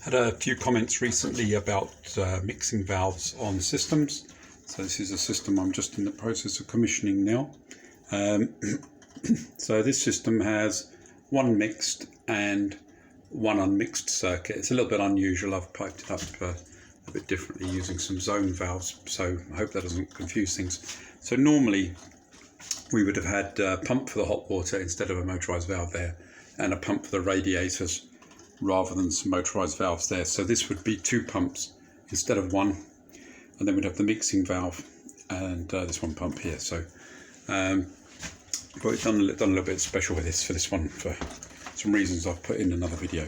Had a few comments recently about mixing valves on systems. So this is a system I'm just in the process of commissioning now. So this system has one mixed and one unmixed circuit. It's a little bit unusual. I've piped it up a bit differently using some zone valves, so I hope that doesn't confuse things. So normally we would have had a pump for the hot water instead of a motorized valve there, and a pump for the radiators rather than some motorized valves there. So this would be two pumps instead of one, and then we'd have the mixing valve and this one pump here. So we've done a little bit special with this for this one for some reasons I've put in another video.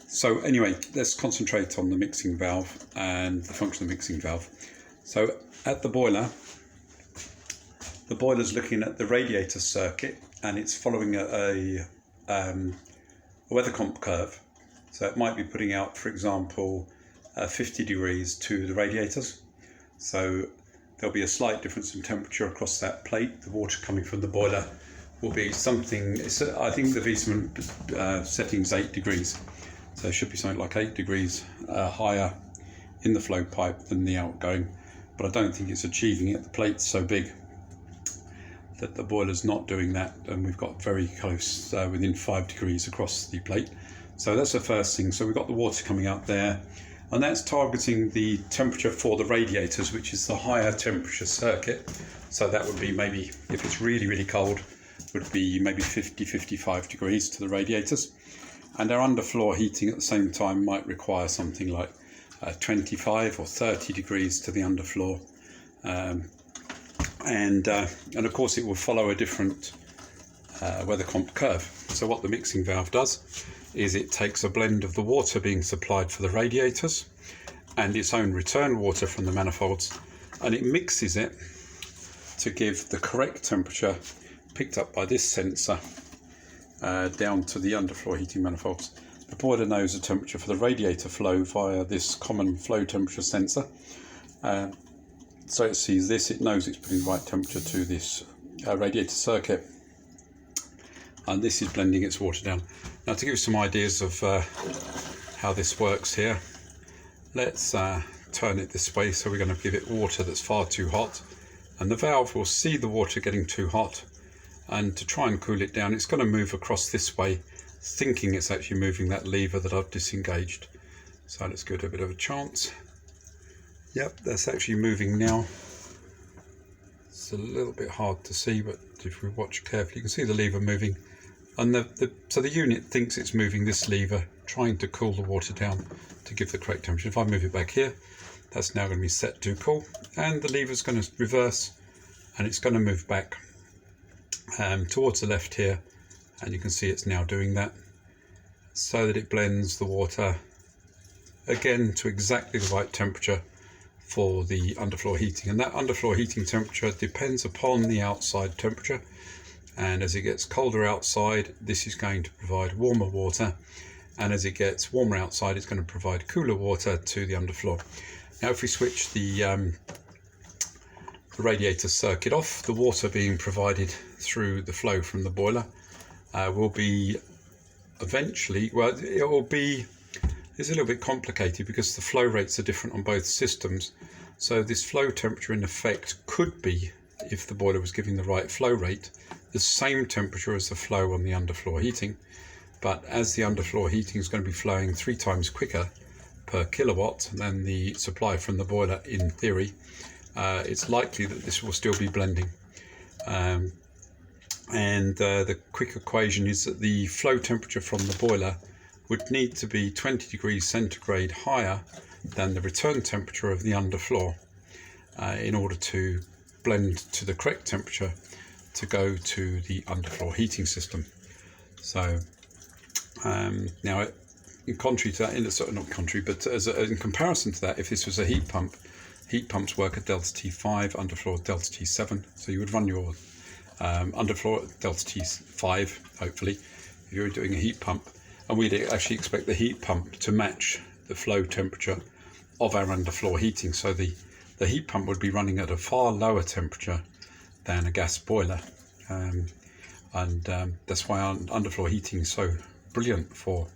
So anyway, let's concentrate on the mixing valve and the function of the mixing valve. So at the boiler's looking at the radiator circuit, and it's following a weather comp curve. So it might be putting out, for example, 50 degrees to the radiators. So there'll be a slight difference in temperature across that plate. The water coming from the boiler will be something, I think the Viessmann setting's 8 degrees. So it should be something like 8 degrees higher in the flow pipe than the outgoing. But I don't think it's achieving it. The plate's so big that the boiler's not doing that, and we've got very close, within 5 degrees across the plate. So that's the first thing. So we've got the water coming out there, and that's targeting the temperature for the radiators, which is the higher temperature circuit. So that would be maybe, if it's really, really cold, would be maybe 50-55 degrees to the radiators. And our underfloor heating at the same time might require something like 25 or 30 degrees to the underfloor. And of course it will follow a different weather comp curve. So what the mixing valve does is it takes a blend of the water being supplied for the radiators and its own return water from the manifolds, and it mixes it to give the correct temperature picked up by this sensor down to the underfloor heating manifolds. The boiler knows the temperature for the radiator flow via this common flow temperature sensor. So it sees this, it knows it's putting the right temperature to this radiator circuit, and this is blending its water down. Now, to give you some ideas of how this works here, let's turn it this way. So we're going to give it water that's far too hot, and the valve will see the water getting too hot, and to try and cool it down, it's going to move across this way, thinking it's actually moving that lever that I've disengaged. So let's give it a bit of a chance. Yep, that's actually moving now. It's a little bit hard to see, but if we watch carefully, you can see the lever moving. And so the unit thinks it's moving this lever, trying to cool the water down to give the correct temperature. If I move it back here, that's now going to be set to cool, and the lever's going to reverse, and it's going to move back towards the left here, and you can see it's now doing that, so that it blends the water again to exactly the right temperature for the underfloor heating. And that underfloor heating temperature depends upon the outside temperature, and as it gets colder outside, this is going to provide warmer water, and as it gets warmer outside, it's going to provide cooler water to the underfloor. Now if we switch the radiator circuit off, the water being provided through the flow from the boiler will be eventually, well, it will be, it's a little bit complicated because the flow rates are different on both systems. So this flow temperature in effect could be, if the boiler was giving the right flow rate, the same temperature as the flow on the underfloor heating. But as the underfloor heating is going to be flowing 3 times quicker per kilowatt than the supply from the boiler in theory, it's likely that this will still be blending. The quick equation is that the flow temperature from the boiler would need to be 20 degrees centigrade higher than the return temperature of the underfloor in order to blend to the correct temperature to go to the underfloor heating system. So now, in contrary to that, in comparison to that, if this was a heat pump, heat pumps work at delta T5, underfloor delta T7. So you would run your underfloor at delta T5, hopefully, if you're doing a heat pump. And we'd actually expect the heat pump to match the flow temperature of our underfloor heating. So the heat pump would be running at a far lower temperature than a gas boiler. That's why our underfloor heating is so brilliant for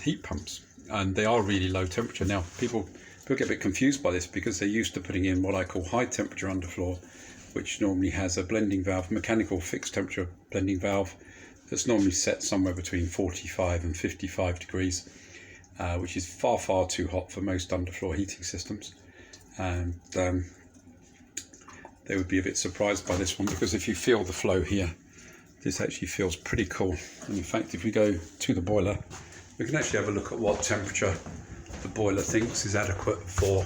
heat pumps. and they are really low temperature. Now people get a bit confused by this because they're used to putting in what I call high temperature underfloor, which normally has a blending valve, mechanical fixed temperature blending valve, that's normally set somewhere between 45 and 55 degrees, which is far too hot for most underfloor heating systems. And they would be a bit surprised by this one, because if you feel the flow here, this actually feels pretty cool. And in fact, if we go to the boiler, we can actually have a look at what temperature the boiler thinks is adequate for,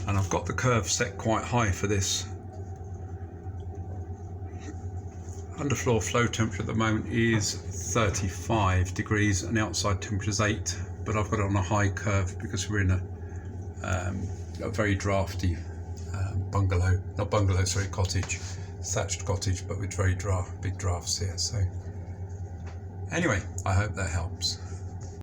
and I've got the curve set quite high for this. Underfloor flow temperature at the moment is 35 degrees and outside temperature is 8, but I've got it on a high curve because we're in a very drafty cottage, thatched cottage, but with very big drafts here. So anyway, I hope that helps.